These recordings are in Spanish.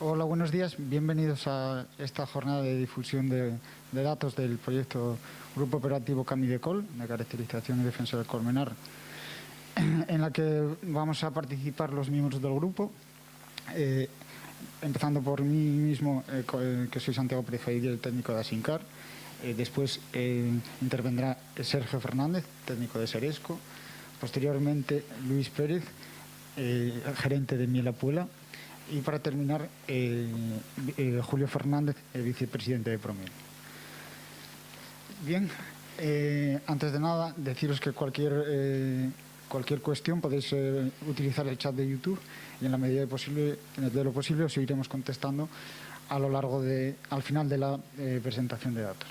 Hola, buenos días. Bienvenidos a esta jornada de difusión de datos del proyecto Grupo Operativo Camidecol, de caracterización y defensa del colmenar, en la que vamos a participar los miembros del grupo, empezando por mí mismo, que soy Santiago Pérez Faidi, el técnico de Asincar. Después intervendrá Sergio Fernández, técnico de Seresco. Posteriormente, Luis Pérez, gerente de Miel Apuela. Y para terminar, Julio Fernández, vicepresidente de Promiel. Bien, antes de nada, deciros que cualquier cuestión podéis utilizar el chat de YouTube y en la medida de lo posible os iremos contestando al final de la presentación de datos.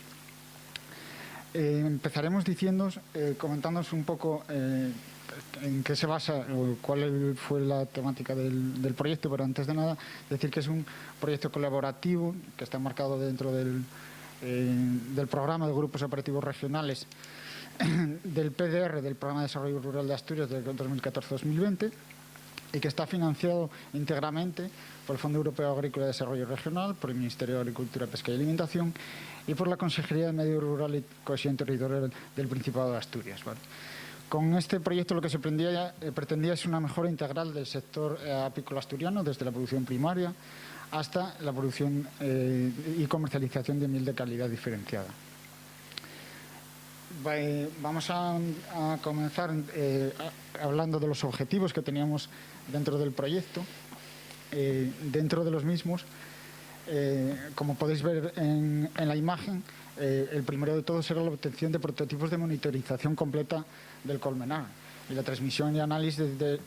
Empezaremos comentándoos un poco en qué se basa o cuál fue la temática del proyecto, pero antes de nada decir que es un proyecto colaborativo que está marcado dentro del programa de grupos operativos regionales del PDR, del Programa de Desarrollo Rural de Asturias del 2014-2020, y que está financiado íntegramente por el Fondo Europeo Agrícola de Desarrollo Regional, por el Ministerio de Agricultura, Pesca y Alimentación y por la Consejería de Medio Rural y Cohesión Territorial del Principado de Asturias. ¿Vale? Con este proyecto lo que se pretendía es una mejora integral del sector apícola asturiano, desde la producción primaria hasta la producción y comercialización de miel de calidad diferenciada. Vamos a comenzar hablando de los objetivos que teníamos dentro del proyecto. Dentro de los mismos, como podéis ver en la imagen, el primero de todos era la obtención de prototipos de monitorización completa del colmenar y la transmisión y análisis de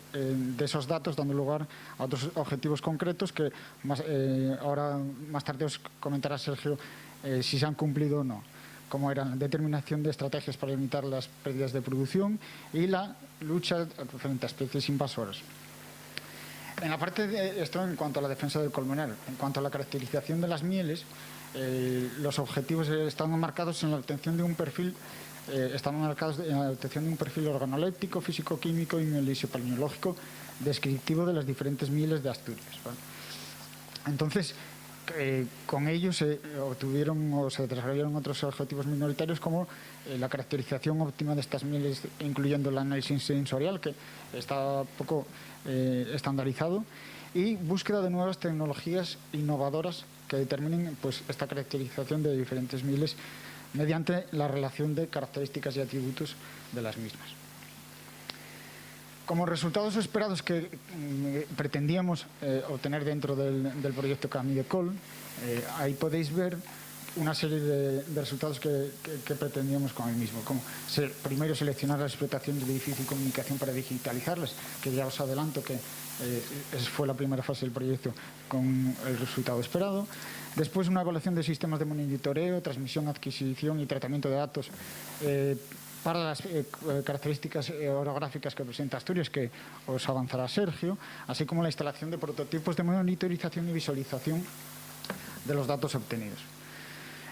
esos datos, dando lugar a otros objetivos concretos que ahora más tarde os comentará Sergio si se han cumplido o no, como eran la determinación de estrategias para limitar las pérdidas de producción y la lucha frente a especies invasoras. En la parte de esto, en cuanto a la defensa del colmenar, en cuanto a la caracterización de las mieles, los objetivos están marcados en la obtención de un perfil organoléptico, físico-químico y mielisio-paleonológico descriptivo de las diferentes mieles de Asturias. ¿Vale? Entonces, con ellos se obtuvieron o se desarrollaron otros objetivos minoritarios como la caracterización óptima de estas mieles, incluyendo el análisis sensorial, que está poco estandarizado, y búsqueda de nuevas tecnologías innovadoras que determinen esta caracterización de diferentes mieles mediante la relación de características y atributos de las mismas. Como resultados esperados que pretendíamos obtener dentro del proyecto Camidecol, ahí podéis ver una serie de resultados que pretendíamos con el mismo, como primero seleccionar la explotación de edificio y comunicación para digitalizarlas, que ya os adelanto que fue la primera fase del proyecto con el resultado esperado. Después, una evaluación de sistemas de monitoreo, transmisión, adquisición y tratamiento de datos para las características orográficas que presenta Asturias, que os avanzará Sergio, así como la instalación de prototipos de monitorización y visualización de los datos obtenidos.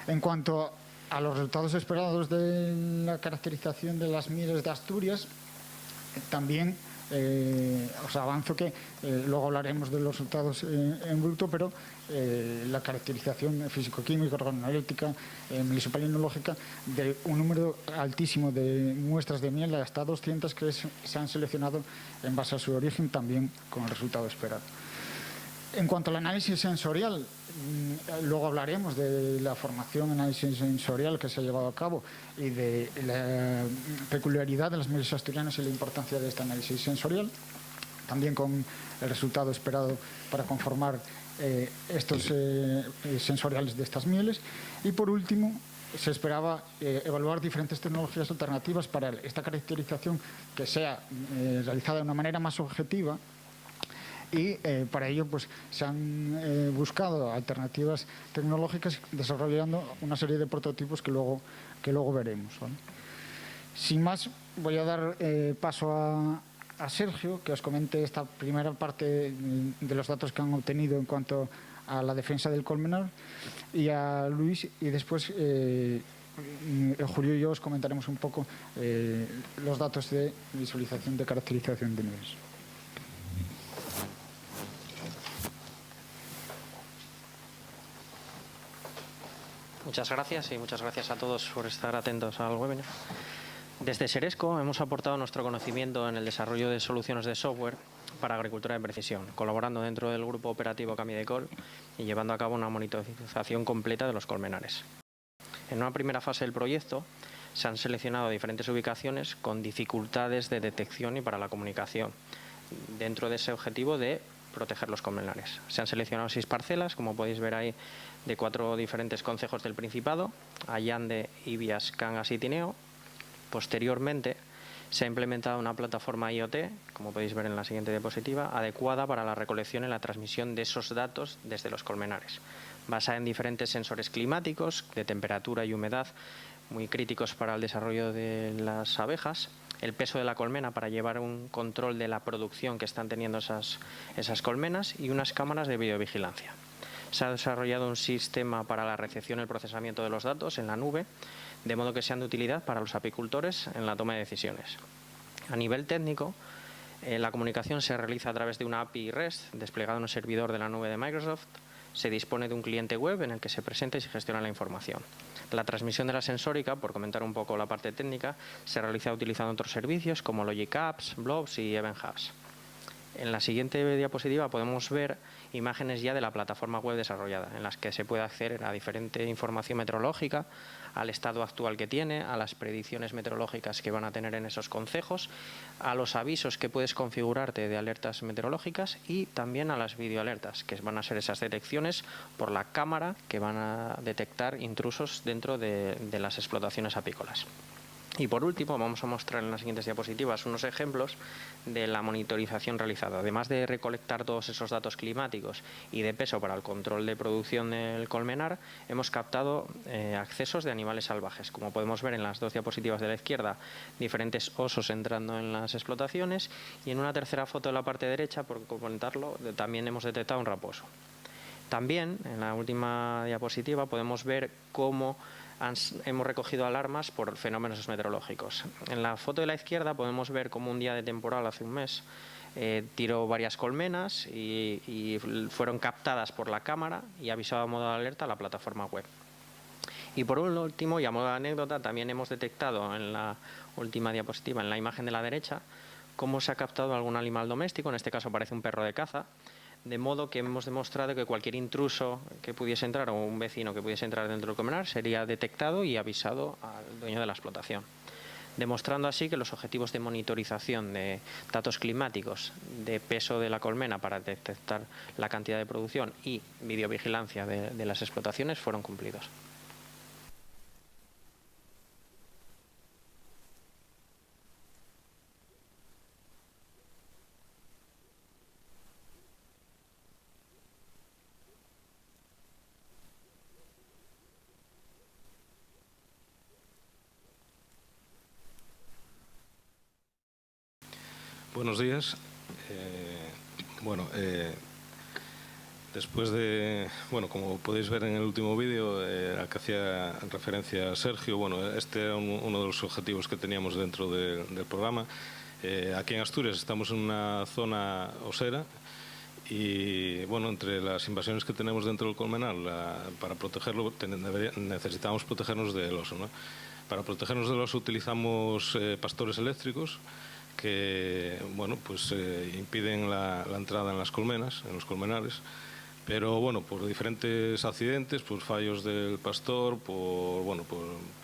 En cuanto a los resultados esperados de la caracterización de las mieles de Asturias, también os avanzo que luego hablaremos de los resultados en bruto, pero la caracterización físico-química, organoléptica, mielisio-paleonológica, de un número altísimo de muestras de miel, hasta 200 que se han seleccionado en base a su origen, también con el resultado esperado. En cuanto al análisis sensorial, luego hablaremos de la formación en análisis sensorial que se ha llevado a cabo y de la peculiaridad de las mieles asturianas y la importancia de este análisis sensorial, también con el resultado esperado para conformar estos sensoriales de estas mieles. Y por último, se esperaba evaluar diferentes tecnologías alternativas para esta caracterización que sea realizada de una manera más objetiva. Y para ello se han buscado alternativas tecnológicas desarrollando una serie de prototipos que luego veremos, ¿vale? Sin más, voy a dar paso a Sergio, que os comente esta primera parte de los datos que han obtenido en cuanto a la defensa del colmenar, y a Luis, y después Julio y yo os comentaremos un poco los datos de visualización de caracterización de mieles. Muchas gracias y muchas gracias a todos por estar atentos al webinar. Desde Seresco hemos aportado nuestro conocimiento en el desarrollo de soluciones de software para agricultura de precisión, colaborando dentro del grupo operativo Camidecol y llevando a cabo una monitorización completa de los colmenares. En una primera fase del proyecto se han seleccionado diferentes ubicaciones con dificultades de detección y para la comunicación, dentro de ese objetivo de proteger los colmenares. Se han seleccionado 6 parcelas, como podéis ver ahí, de 4 diferentes concejos del Principado: Allande, Ibias, Cangas y Tineo. Posteriormente se ha implementado una plataforma IoT, como podéis ver en la siguiente diapositiva, adecuada para la recolección y la transmisión de esos datos desde los colmenares, basada en diferentes sensores climáticos de temperatura y humedad, muy críticos para el desarrollo de las abejas, el peso de la colmena para llevar un control de la producción que están teniendo esas colmenas y unas cámaras de videovigilancia. Se ha desarrollado un sistema para la recepción y el procesamiento de los datos en la nube, de modo que sean de utilidad para los apicultores en la toma de decisiones. A nivel técnico, la comunicación se realiza a través de una API REST desplegada en un servidor de la nube de Microsoft. Se dispone de un cliente web en el que se presenta y se gestiona la información. La transmisión de la sensórica, por comentar un poco la parte técnica, se realiza utilizando otros servicios como Logic Apps, Blobs y Event Hubs. En la siguiente diapositiva podemos ver imágenes ya de la plataforma web desarrollada, en las que se puede acceder a diferente información meteorológica, al estado actual que tiene, a las predicciones meteorológicas que van a tener en esos concejos, a los avisos que puedes configurarte de alertas meteorológicas y también a las videoalertas, que van a ser esas detecciones por la cámara que van a detectar intrusos dentro de las explotaciones apícolas. Y por último, vamos a mostrar en las siguientes diapositivas unos ejemplos de la monitorización realizada. Además de recolectar todos esos datos climáticos y de peso para el control de producción del colmenar, hemos captado accesos de animales salvajes. Como podemos ver en las 2 diapositivas de la izquierda, diferentes osos entrando en las explotaciones, y en una tercera foto de la parte derecha, por comentarlo, también hemos detectado un raposo. También, en la última diapositiva, podemos ver cómo hemos recogido alarmas por fenómenos meteorológicos. En la foto de la izquierda podemos ver cómo un día de temporal hace un mes tiró varias colmenas y fueron captadas por la cámara y avisado a modo de alerta a la plataforma web. Y por último, y a modo de anécdota, también hemos detectado en la última diapositiva, en la imagen de la derecha, cómo se ha captado algún animal doméstico, en este caso parece un perro de caza, de modo que hemos demostrado que cualquier intruso que pudiese entrar o un vecino que pudiese entrar dentro del colmenar sería detectado y avisado al dueño de la explotación, demostrando así que los objetivos de monitorización de datos climáticos, de peso de la colmena para detectar la cantidad de producción y videovigilancia de las explotaciones fueron cumplidos. Buenos días. Después de, como podéis ver en el último vídeo al que hacía referencia Sergio, este era uno de los objetivos que teníamos dentro del programa. Aquí en Asturias estamos en una zona osera y, entre las invasiones que tenemos dentro del colmenar, para protegerlo necesitamos protegernos del oso, ¿no? Para protegernos del oso utilizamos pastores eléctricos que impiden la entrada en las colmenas, en los colmenares, pero por diferentes accidentes, por fallos del pastor, por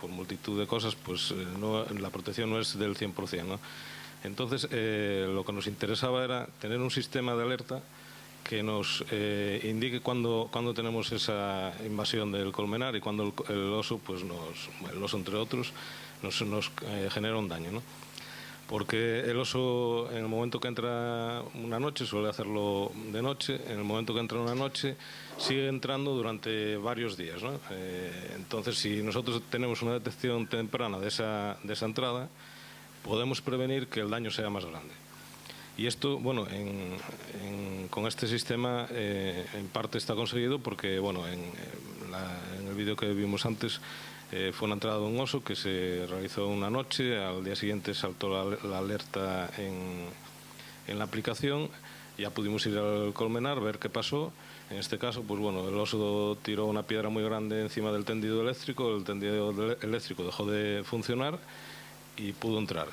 multitud de cosas, la protección no es del 100%, ¿no? Entonces, lo que nos interesaba era tener un sistema de alerta que nos indique cuándo tenemos esa invasión del colmenar y cuándo el oso, el oso entre otros, nos genera un daño, ¿no? Porque el oso, en el momento que entra una noche, suele hacerlo de noche, en el momento que entra una noche, sigue entrando durante varios días, ¿no? Entonces, si nosotros tenemos una detección temprana de esa entrada, podemos prevenir que el daño sea más grande. Y esto, con este sistema, en parte está conseguido porque, en el vídeo que vimos antes, fue una entrada de un oso que se realizó una noche, al día siguiente saltó la alerta en la aplicación ya pudimos ir al colmenar, ver qué pasó. En este caso, pues bueno, el oso tiró una piedra muy grande encima del tendido eléctrico, el tendido eléctrico dejó de funcionar y pudo entrar.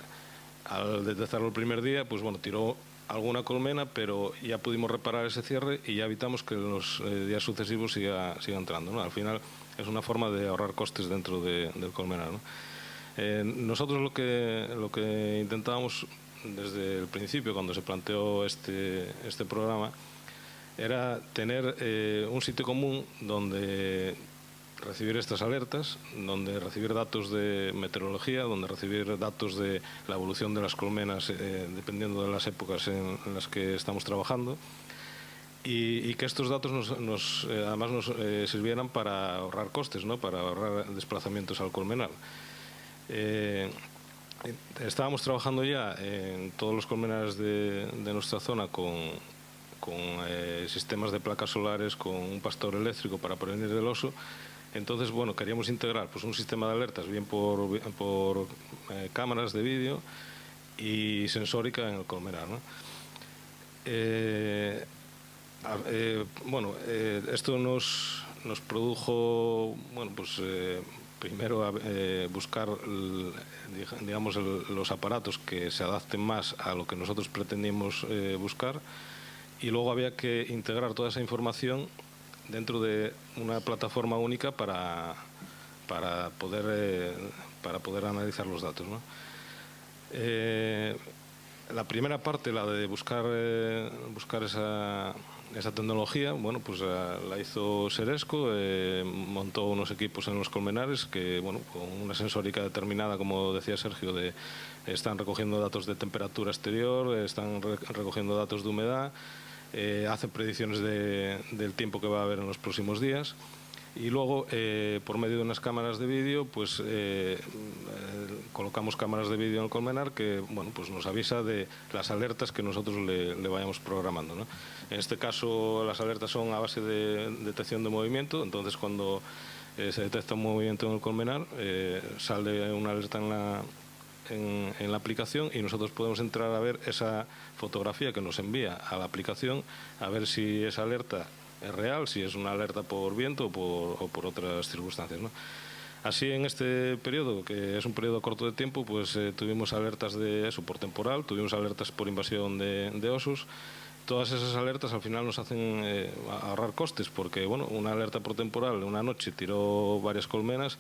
Al detectarlo el primer día, pues bueno, tiró alguna colmena, pero ya pudimos reparar ese cierre y ya evitamos que en los días sucesivos siga entrando, ¿no? Al final es una forma de ahorrar costes dentro del colmenar, ¿no? Nosotros lo que intentábamos desde el principio, cuando se planteó este programa, era tener un sitio común donde recibir estas alertas, donde recibir datos de meteorología, donde recibir datos de la evolución de las colmenas dependiendo de las épocas en las que estamos trabajando, y que estos datos además nos sirvieran para ahorrar costes, ¿no? Para ahorrar desplazamientos al colmenar. Estábamos trabajando ya en todos los colmenares de nuestra zona con sistemas de placas solares, con un pastor eléctrico para prevenir el oso. Entonces, bueno, queríamos integrar pues un sistema de alertas bien por cámaras de vídeo y sensórica en el colmenar, ¿no? Esto nos produjo, bueno, pues primero buscar, digamos, los aparatos que se adapten más a lo que nosotros pretendíamos buscar, y luego había que integrar toda esa información dentro de una plataforma única para poder analizar los datos, ¿no? La primera parte, la de buscar esa tecnología, bueno, pues la hizo Seresco, montó unos equipos en los colmenares que, bueno, con una sensórica determinada, como decía Sergio, están recogiendo datos de temperatura exterior, están recogiendo datos de humedad, hacen predicciones del tiempo que va a haber en los próximos días. Y luego, por medio de unas cámaras de vídeo, pues colocamos cámaras de vídeo en el colmenar que, bueno, pues nos avisa de las alertas que nosotros le vayamos programando, ¿no? En este caso, las alertas son a base de detección de movimiento. Entonces, cuando se detecta un movimiento en el colmenar, sale una alerta en la aplicación, y nosotros podemos entrar a ver esa fotografía que nos envía a la aplicación, a ver si esa alerta es real, si es una alerta por viento o por otras circunstancias, ¿no? Así, en este periodo, que es un periodo corto de tiempo, pues tuvimos alertas de eso por temporal, tuvimos alertas por invasión de osos. Todas esas alertas al final nos hacen ahorrar costes, porque, bueno, una alerta por temporal, una noche tiró varias colmenas,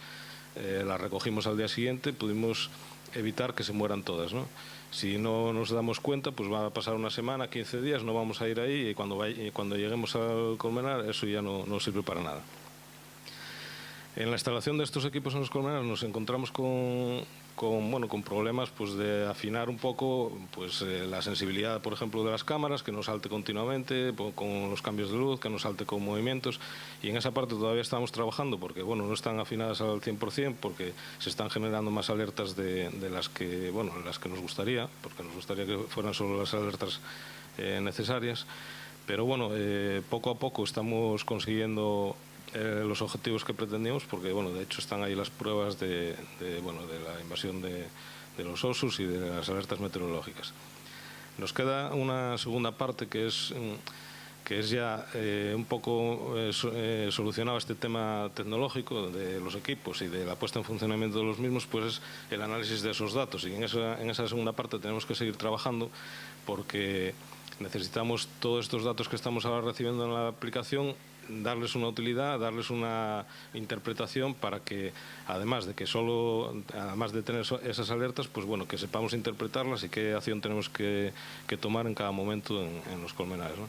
las recogimos al día siguiente, pudimos evitar que se mueran todas, ¿no? Si no nos damos cuenta, pues va a pasar una semana, 15 días, no vamos a ir ahí, y cuando lleguemos al colmenar eso ya no sirve para nada. En la instalación de estos equipos en los colmenares nos encontramos con problemas, pues, de afinar un poco, pues, la sensibilidad, por ejemplo, de las cámaras, que no salte continuamente, con los cambios de luz, que no salte con movimientos, y en esa parte todavía estamos trabajando, porque, bueno, no están afinadas al 100%, porque se están generando más alertas de las que nos gustaría, porque nos gustaría que fueran solo las alertas necesarias, pero bueno, poco a poco estamos consiguiendo los objetivos que pretendíamos, porque, bueno, de hecho están ahí las pruebas de la invasión de los osos y de las alertas meteorológicas. Nos queda una segunda parte que es ya un poco solucionado este tema tecnológico de los equipos y de la puesta en funcionamiento de los mismos, pues es el análisis de esos datos, y en esa segunda parte tenemos que seguir trabajando, porque necesitamos todos estos datos que estamos ahora recibiendo en la aplicación, darles una utilidad, darles una interpretación, para que, además de tener esas alertas, pues bueno, que sepamos interpretarlas y qué acción tenemos que tomar en cada momento en los colmenares, ¿no?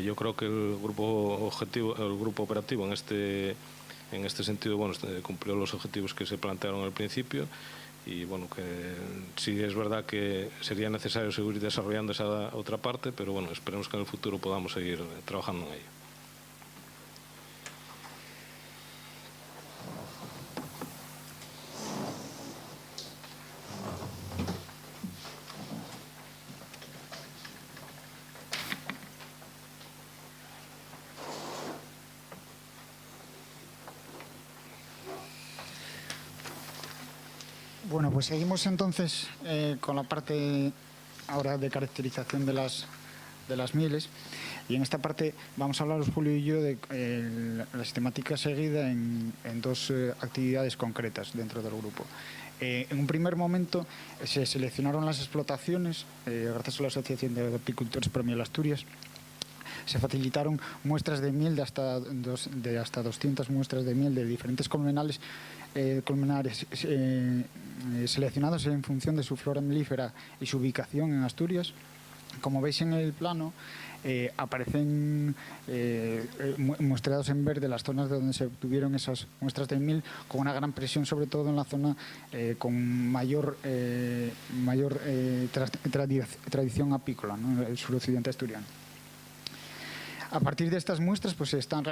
Yo creo que el grupo operativo en este sentido, bueno, cumplió los objetivos que se plantearon al principio, y bueno, que sí es verdad que sería necesario seguir desarrollando esa otra parte, pero bueno, esperemos que en el futuro podamos seguir trabajando en ello. Bueno, pues seguimos entonces con la parte ahora de caracterización de las las mieles. Y en esta parte vamos a hablaros, Julio y yo, de la sistemática seguida en dos actividades concretas dentro del grupo. En un primer momento se seleccionaron las explotaciones, gracias a la Asociación de Apicultores Pro Miel Asturias. Se facilitaron muestras de miel de hasta 200 muestras de miel de diferentes colmenares seleccionados en función de su flora melífera y su ubicación en Asturias. Como veis en el plano, aparecen muestreados en verde las zonas de donde se obtuvieron esas muestras de miel, con una gran presión, sobre todo en la zona con mayor tradición apícola, ¿no?, el suroccidente asturiano. A partir de estas muestras, pues se están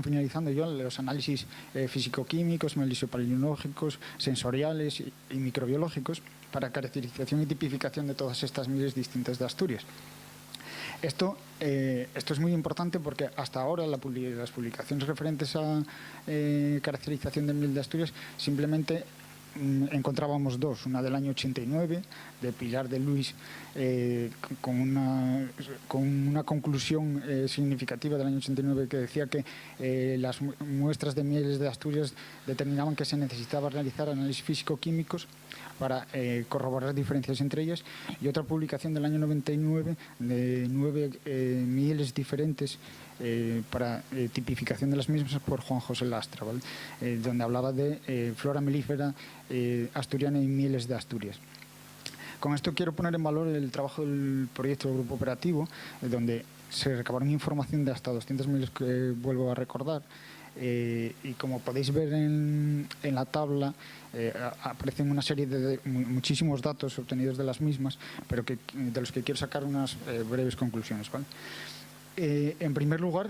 finalizando ya los análisis físico-químicos, melisopaleológicos, sensoriales y microbiológicos para caracterización y tipificación de todas estas mieles distintas de Asturias. Esto es muy importante porque hasta ahora las publicaciones referentes a caracterización de miel de Asturias simplemente encontrábamos dos, una del año 89 de Pilar de Luis con una conclusión significativa del año 89 que decía que las muestras de mieles de Asturias determinaban que se necesitaba realizar análisis físico-químicos para corroborar diferencias entre ellas, y otra publicación del año 99 de 9 mieles diferentes para tipificación de las mismas por Juan José Lastra, ¿vale? Donde hablaba de flora melífera asturiana y mieles de Asturias. Con esto quiero poner en valor el trabajo del proyecto del Grupo Operativo, donde se recabaron información de hasta 200 mieles que vuelvo a recordar. Y como podéis ver en la tabla, aparecen una serie de muchísimos datos obtenidos de las mismas, pero de los que quiero sacar unas breves conclusiones, ¿vale? En primer lugar,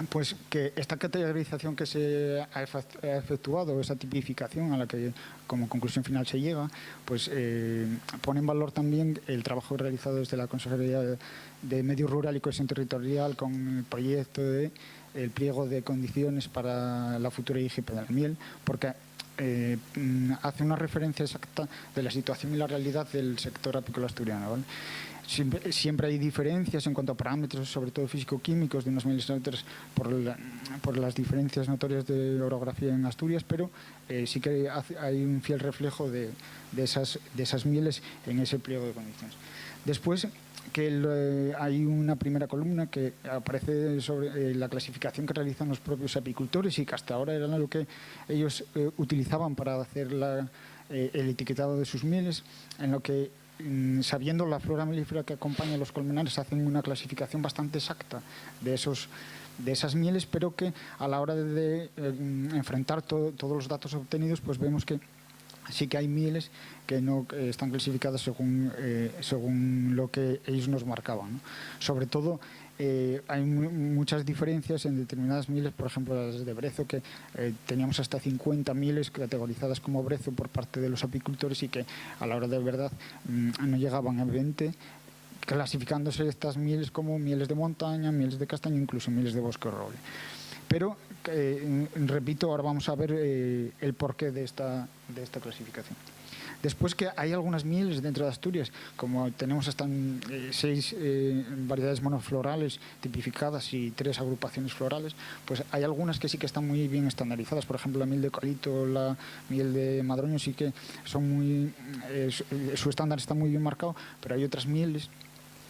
pues que esta categorización que se ha efectuado, esa tipificación a la que como conclusión final se llega, pues pone en valor también el trabajo realizado desde la Consejería de Medio Rural y Cohesión Territorial con el proyecto de el pliego de condiciones para la futura IGP de la miel, porque hace una referencia exacta de la situación y la realidad del sector apícola asturiano, ¿vale? Siempre hay diferencias en cuanto a parámetros, sobre todo físico-químicos, de unas mieles y otras por las diferencias notorias de orografía en Asturias, pero sí que hay un fiel reflejo de esas mieles en ese pliego de condiciones. Después, que hay una primera columna que aparece sobre la clasificación que realizan los propios apicultores y que hasta ahora era lo que ellos utilizaban para hacer el etiquetado de sus mieles, en lo que, sabiendo la flora melífera que acompaña a los colmenares, hacen una clasificación bastante exacta de esas mieles, pero que a la hora de enfrentar todos los datos obtenidos, pues vemos que sí que hay mieles que no están clasificadas según lo que ellos nos marcaban, ¿no? Sobre todo, hay muchas diferencias en determinadas mieles, por ejemplo las de brezo, que teníamos hasta 50 mieles categorizadas como brezo por parte de los apicultores y que a la hora de verdad no llegaban a 20, clasificándose estas mieles como mieles de montaña, mieles de castaño, incluso mieles de bosque o roble. Pero, repito, ahora vamos a ver el porqué de esta clasificación. Después, que hay algunas mieles dentro de Asturias, como tenemos hasta 6 variedades monoflorales tipificadas y 3 agrupaciones florales, pues hay algunas que sí que están muy bien estandarizadas. Por ejemplo, la miel de eucalipto, la miel de madroño, sí que su estándar está muy bien marcado, pero hay otras mieles,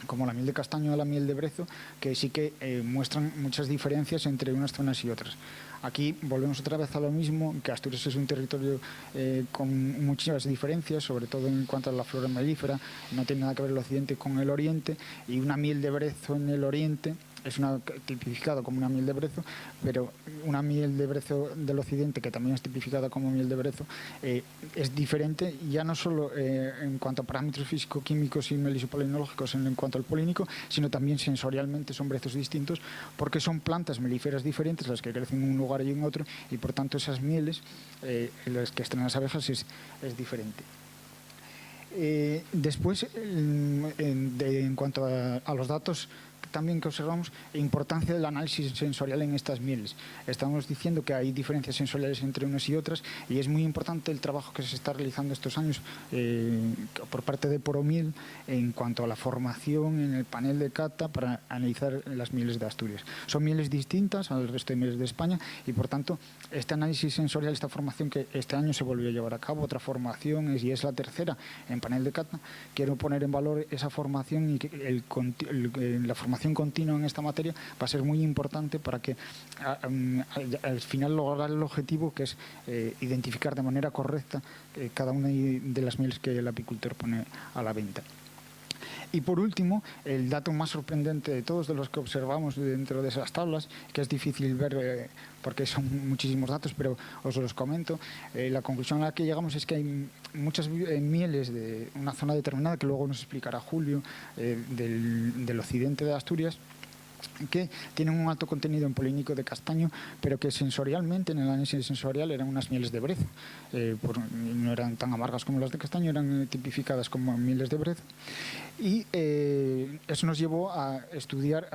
como la miel de castaño o la miel de brezo, que sí que muestran muchas diferencias entre unas zonas y otras. Aquí volvemos otra vez a lo mismo, que Asturias es un territorio con muchísimas diferencias, sobre todo en cuanto a la flora melífera. No tiene nada que ver el occidente con el oriente, y una miel de brezo en el oriente es tipificada como una miel de brezo, pero una miel de brezo del occidente, que también es tipificada como miel de brezo, es diferente, ya no solo en cuanto a parámetros físico-químicos y melisopaleológicos en cuanto al polínico, sino también sensorialmente son brezos distintos, porque son plantas melíferas diferentes las que crecen en un lugar y en otro, y por tanto esas mieles, las que extraen las abejas, es diferente. Después, en cuanto a los datos también que observamos importancia del análisis sensorial en estas mieles. Estamos diciendo que hay diferencias sensoriales entre unas y otras y es muy importante el trabajo que se está realizando estos años por parte de Poromiel en cuanto a la formación en el panel de cata para analizar las mieles de Asturias. Son mieles distintas al resto de mieles de España y por tanto este análisis sensorial, esta formación que este año se volvió a llevar a cabo, otra formación y es la tercera en panel de cata, quiero poner en valor esa formación y que la formación continua en esta materia va a ser muy importante para que al final lograr el objetivo que es identificar de manera correcta cada una de las mieles que el apicultor pone a la venta. Y por último, el dato más sorprendente de todos, de los que observamos dentro de esas tablas, que es difícil ver porque son muchísimos datos, pero os los comento. La conclusión a la que llegamos es que hay muchas mieles de una zona determinada, que luego nos explicará Julio, del occidente de Asturias, que tienen un alto contenido en polínico de castaño, pero que sensorialmente, en el análisis sensorial, eran unas mieles de brezo. No eran tan amargas como las de castaño, eran tipificadas como mieles de brezo. Y eso nos llevó a estudiar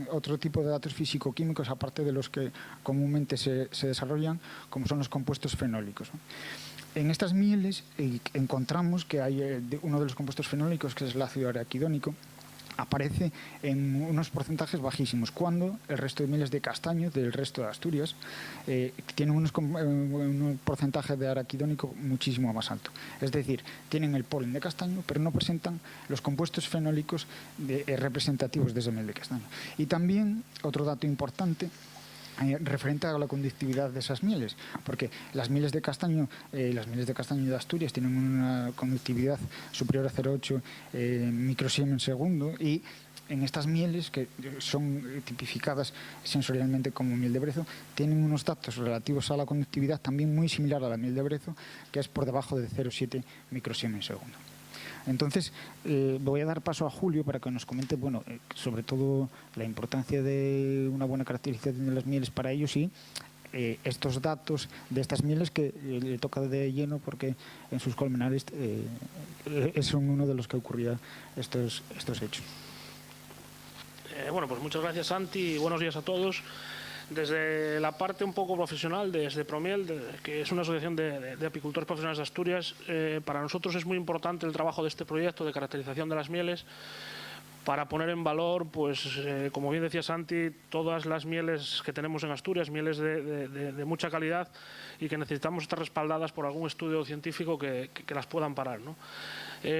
otro tipo de datos físico-químicos, aparte de los que comúnmente se desarrollan, como son los compuestos fenólicos, ¿no? En estas mieles encontramos que hay uno de los compuestos fenólicos, que es el ácido araquidónico, aparece en unos porcentajes bajísimos, cuando el resto de mieles de castaño del resto de Asturias tienen un porcentaje de araquidónico muchísimo más alto. Es decir, tienen el polen de castaño, pero no presentan los compuestos fenólicos representativos de ese miel de castaño. Y también, otro dato importante, referente a la conductividad de esas mieles, porque las mieles de castaño de Asturias tienen una conductividad superior a 0,8 microsiemens segundo, y en estas mieles, que son tipificadas sensorialmente como miel de brezo, tienen unos datos relativos a la conductividad también muy similar a la miel de brezo, que es por debajo de 0,7 microsiemens segundo. Entonces, voy a dar paso a Julio para que nos comente, bueno, sobre todo la importancia de una buena caracterización de las mieles para ellos y estos datos de estas mieles que le toca de lleno porque en sus colmenares son uno de los que ocurría estos hechos. Bueno, pues muchas gracias, Santi, y buenos días a todos. Desde la parte un poco profesional, desde Promiel, que es una asociación de apicultores profesionales de Asturias, para nosotros es muy importante el trabajo de este proyecto de caracterización de las mieles para poner en valor, pues, como bien decía Santi, todas las mieles que tenemos en Asturias, mieles de mucha calidad y que necesitamos estar respaldadas por algún estudio científico que las puedan parar, ¿no?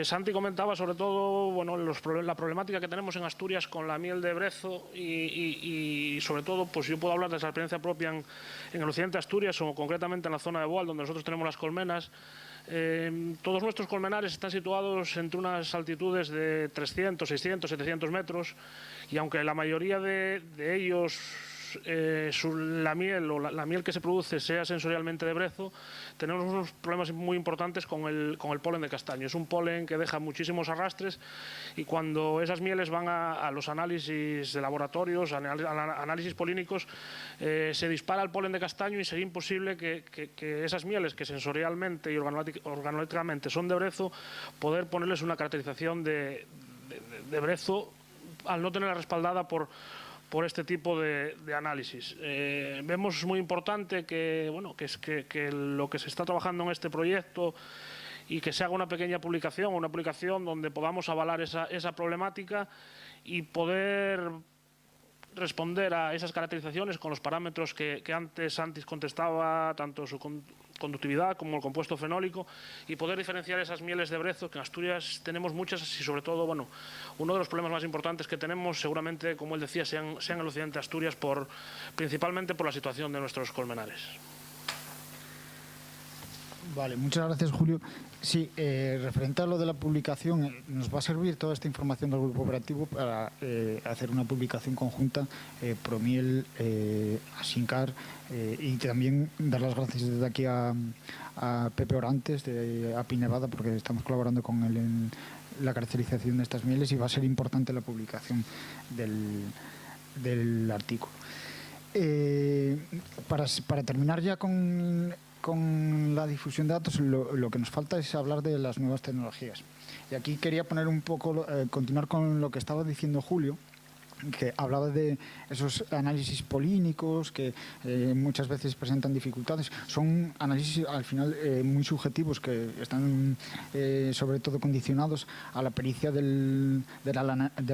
Santi comentaba sobre todo, bueno, la problemática que tenemos en Asturias con la miel de brezo y sobre todo, pues yo puedo hablar de esa experiencia propia en el occidente de Asturias o concretamente en la zona de Boal, donde nosotros tenemos las colmenas. Todos nuestros colmenares están situados entre unas altitudes de 300, 600, 700 metros y aunque la mayoría de ellos la miel o la miel que se produce sea sensorialmente de brezo, tenemos unos problemas muy importantes con el polen de castaño. Es un polen que deja muchísimos arrastres y cuando esas mieles van a los análisis de laboratorios, análisis polínicos, se dispara el polen de castaño y sería imposible que esas mieles que sensorialmente y organolépticamente son de brezo, poder ponerles una caracterización de brezo al no tenerla respaldada por este tipo de análisis. Vemos muy importante que lo que se está trabajando en este proyecto y que se haga una pequeña publicación, una publicación donde podamos avalar esa problemática y poder responder a esas caracterizaciones con los parámetros que antes Santis contestaba, tanto su conductividad como el compuesto fenólico, y poder diferenciar esas mieles de brezo, que en Asturias tenemos muchas y sobre todo, bueno, uno de los problemas más importantes que tenemos seguramente, como él decía, sean en el occidente de Asturias, principalmente por la situación de nuestros colmenares. Vale, muchas gracias, Julio. Sí, referente a lo de la publicación, nos va a servir toda esta información del grupo operativo para hacer una publicación conjunta, Promiel, Asincar, y también dar las gracias desde aquí a Pepe Orantes de API Nevada, porque estamos colaborando con él en la caracterización de estas mieles y va a ser importante la publicación del artículo. Para terminar ya con la difusión de datos, lo que nos falta es hablar de las nuevas tecnologías. Y aquí quería poner un poco, continuar con lo que estaba diciendo Julio, que hablaba de esos análisis polínicos que muchas veces presentan dificultades. Son análisis al final muy subjetivos que están sobre todo condicionados a la pericia del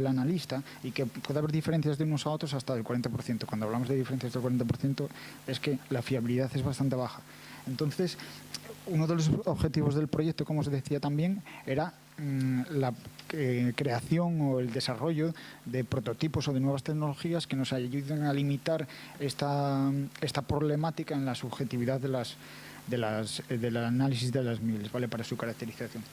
analista y que puede haber diferencias de unos a otros hasta del 40%. Cuando hablamos de diferencias del 40% es que la fiabilidad es bastante baja. Entonces, uno de los objetivos del proyecto, como os decía también, era la creación o el desarrollo de prototipos o de nuevas tecnologías que nos ayuden a limitar esta problemática en la subjetividad del análisis de las mieles, ¿vale? Para su caracterización.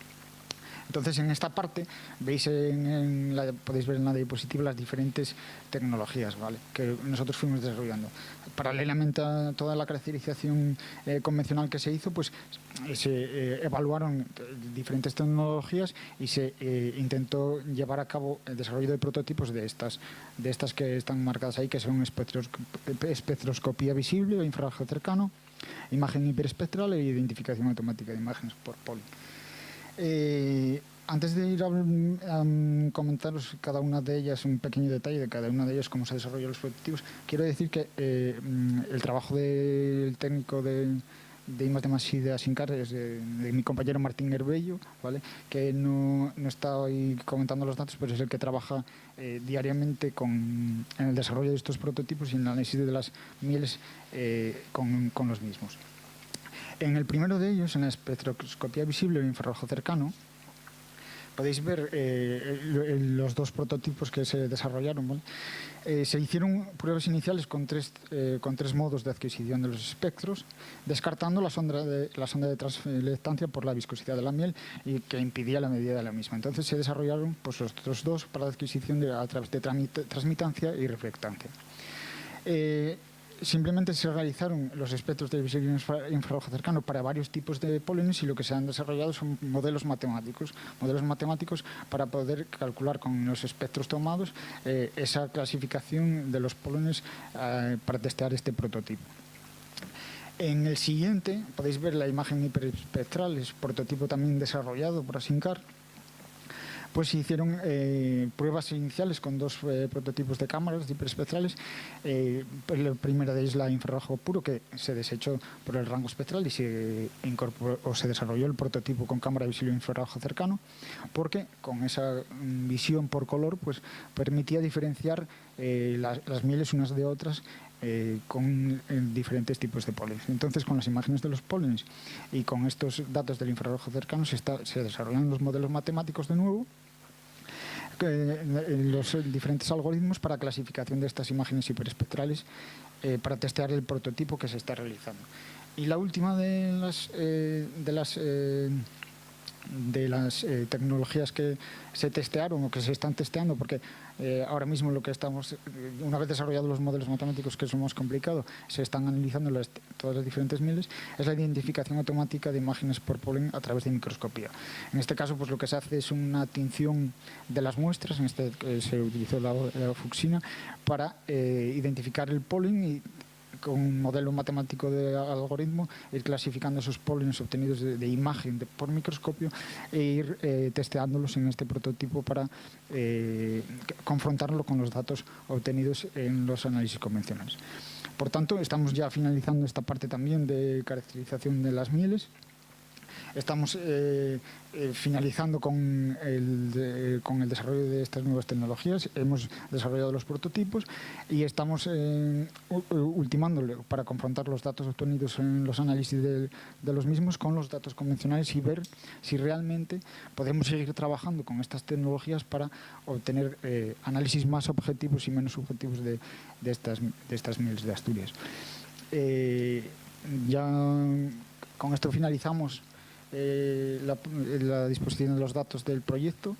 Entonces, en esta parte podéis ver en la diapositiva las diferentes tecnologías, ¿vale?, que nosotros fuimos desarrollando. Paralelamente a toda la caracterización convencional que se hizo, pues se evaluaron diferentes tecnologías y se intentó llevar a cabo el desarrollo de prototipos de estas que están marcadas ahí, que son espectroscopía visible o infrarrojo cercano, imagen hiperespectral e identificación automática de imágenes por poli. Antes de ir a comentaros cada una de ellas, un pequeño detalle de cada una de ellas, cómo se desarrollan los prototipos, quiero decir que el trabajo del técnico de I+D+I de Asincar es de mi compañero Martín Herbello, ¿vale?, que no está hoy comentando los datos, pero es el que trabaja diariamente en el desarrollo de estos prototipos y en el análisis de las mieles con los mismos. En el primero de ellos, en la espectroscopía visible o infrarrojo cercano, podéis ver los dos prototipos que se desarrollaron, ¿vale? Se hicieron pruebas iniciales con tres modos de adquisición de los espectros, descartando la sonda de translectancia por la viscosidad de la miel y que impidía la medida de la misma. Entonces se desarrollaron pues, los otros dos para la adquisición a través de transmitancia y reflectancia. Simplemente se realizaron los espectros de visible infrarrojo cercano para varios tipos de pólenes y lo que se han desarrollado son modelos matemáticos para poder calcular con los espectros tomados esa clasificación de los pólenes para testear este prototipo. En el siguiente podéis ver la imagen hiperespectral, es prototipo también desarrollado por Asincar. Pues se hicieron pruebas iniciales con dos prototipos de cámaras hiperespectrales. La primera de ellas, la infrarrojo puro, que se desechó por el rango espectral y se desarrolló el prototipo con cámara visible infrarrojo cercano, porque con esa visión por color pues permitía diferenciar las mieles unas de otras con diferentes tipos de pólenes. Entonces, con las imágenes de los pólenes y con estos datos del infrarrojo cercano se desarrollan los modelos matemáticos de nuevo, los diferentes algoritmos para clasificación de estas imágenes hiperespectrales para testear el prototipo que se está realizando. Y la última de las tecnologías que se testearon o que se están testeando, porque ahora mismo lo que estamos, una vez desarrollados los modelos matemáticos, que es lo más complicado, se están analizando todas las diferentes mieles, es la identificación automática de imágenes por polen a través de microscopía. En este caso, pues lo que se hace es una tinción de las muestras, se utilizó la fucsina para identificar el polen y con un modelo matemático de algoritmo ir clasificando esos pólenes obtenidos de imagen por microscopio e ir testeándolos en este prototipo para confrontarlo con los datos obtenidos en los análisis convencionales. Por tanto, estamos ya finalizando esta parte también de caracterización de las mieles. Estamos finalizando con el desarrollo de estas nuevas tecnologías. Hemos desarrollado los prototipos y estamos ultimándolo para confrontar los datos obtenidos en los análisis de los mismos con los datos convencionales y ver si realmente podemos seguir trabajando con estas tecnologías para obtener análisis más objetivos y menos subjetivos de estas mieles de Asturias. Ya con esto finalizamos la disposición de los datos del proyecto.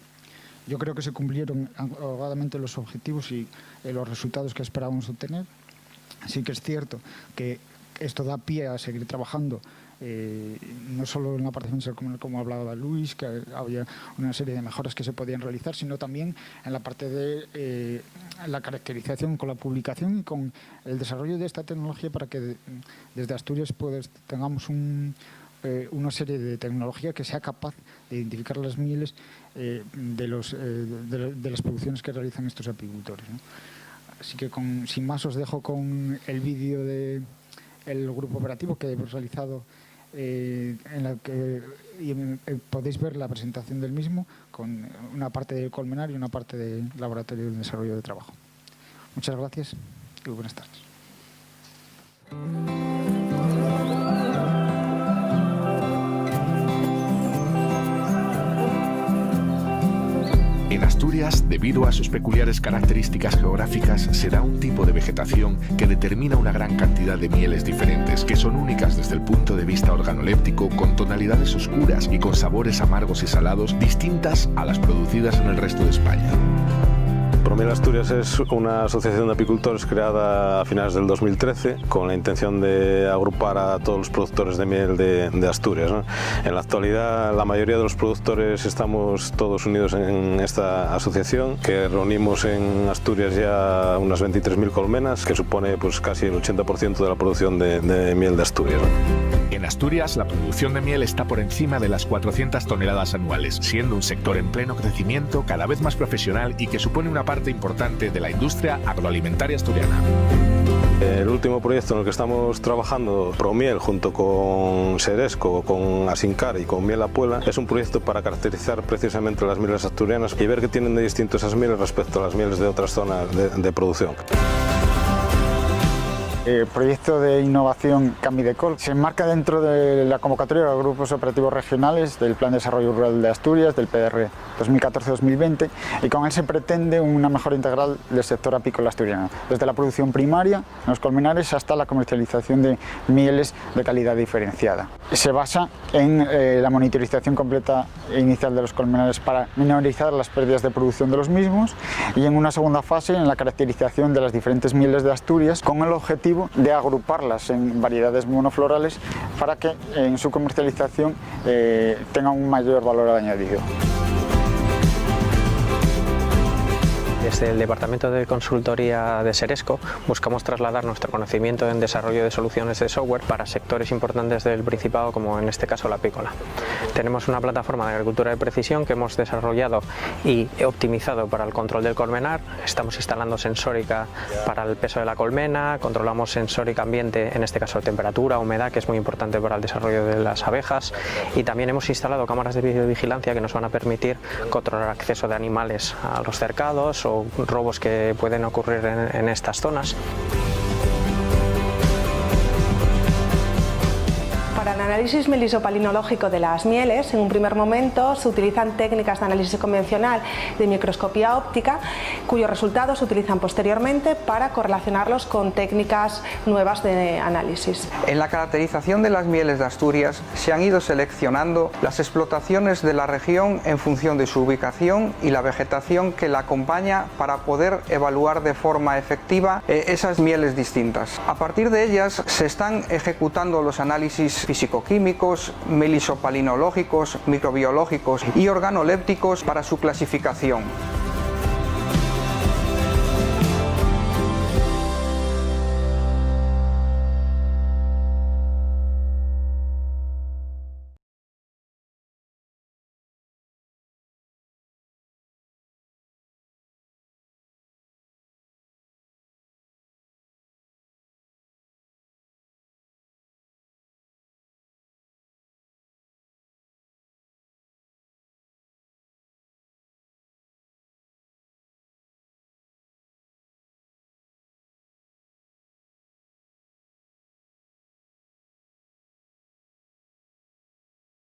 Yo creo que se cumplieron holgadamente los objetivos y los resultados que esperábamos obtener. Sí que es cierto que esto da pie a seguir trabajando, no solo en la parte financiera como hablaba Luis, que había una serie de mejoras que se podían realizar, sino también en la parte de la caracterización con la publicación y con el desarrollo de esta tecnología para que desde Asturias pues, tengamos una serie de tecnología que sea capaz de identificar las mieles de las producciones que realizan estos apicultores, ¿no? Así que sin más os dejo con el vídeo del grupo operativo que hemos realizado, en la que podéis ver la presentación del mismo con una parte del colmenar y una parte del laboratorio de desarrollo de trabajo. Muchas gracias y buenas tardes. En Asturias, debido a sus peculiares características geográficas, se da un tipo de vegetación que determina una gran cantidad de mieles diferentes, que son únicas desde el punto de vista organoléptico, con tonalidades oscuras y con sabores amargos y salados distintas a las producidas en el resto de España. Promiel Asturias es una asociación de apicultores creada a finales del 2013 con la intención de agrupar a todos los productores de miel de Asturias, ¿no? En la actualidad la mayoría de los productores estamos todos unidos en esta asociación, que reunimos en Asturias ya unas 23.000 colmenas, que supone pues casi el 80% de la producción de miel de Asturias, ¿no? En Asturias, la producción de miel está por encima de las 400 toneladas anuales, siendo un sector en pleno crecimiento, cada vez más profesional y que supone una parte importante de la industria agroalimentaria asturiana. El último proyecto en el que estamos trabajando, Promiel, junto con Seresco, con Asincar y con Miel Apuela, es un proyecto para caracterizar precisamente las mieles asturianas y ver qué tienen de distinto esas mieles respecto a las mieles de otras zonas de producción. El proyecto de innovación Camidecol se enmarca dentro de la convocatoria de los grupos operativos regionales del Plan de Desarrollo Rural de Asturias, del PDR 2014-2020, y con él se pretende una mejora integral del sector apícola asturiano, desde la producción primaria en los colmenares hasta la comercialización de mieles de calidad diferenciada. Se basa en la monitorización completa e inicial de los colmenares para minorizar las pérdidas de producción de los mismos, y en una segunda fase en la caracterización de las diferentes mieles de Asturias, con el objetivo de agruparlas en variedades monoflorales para que en su comercialización tengan un mayor valor añadido. Desde el Departamento de Consultoría de Seresco buscamos trasladar nuestro conocimiento en desarrollo de soluciones de software para sectores importantes del Principado, como en este caso la apícola. Tenemos una plataforma de agricultura de precisión que hemos desarrollado y optimizado para el control del colmenar. Estamos instalando sensórica para el peso de la colmena, controlamos sensórica ambiente, en este caso temperatura, humedad, que es muy importante para el desarrollo de las abejas, y también hemos instalado cámaras de videovigilancia que nos van a permitir controlar acceso de animales a los cercados o robos que pueden ocurrir en estas zonas. Para el análisis melisopalinológico de las mieles, en un primer momento se utilizan técnicas de análisis convencional de microscopía óptica, cuyos resultados se utilizan posteriormente para correlacionarlos con técnicas nuevas de análisis. En la caracterización de las mieles de Asturias se han ido seleccionando las explotaciones de la región en función de su ubicación y la vegetación que la acompaña para poder evaluar de forma efectiva esas mieles distintas. A partir de ellas se están ejecutando los análisis fisicoquímicos, melisopalinológicos, microbiológicos y organolépticos para su clasificación.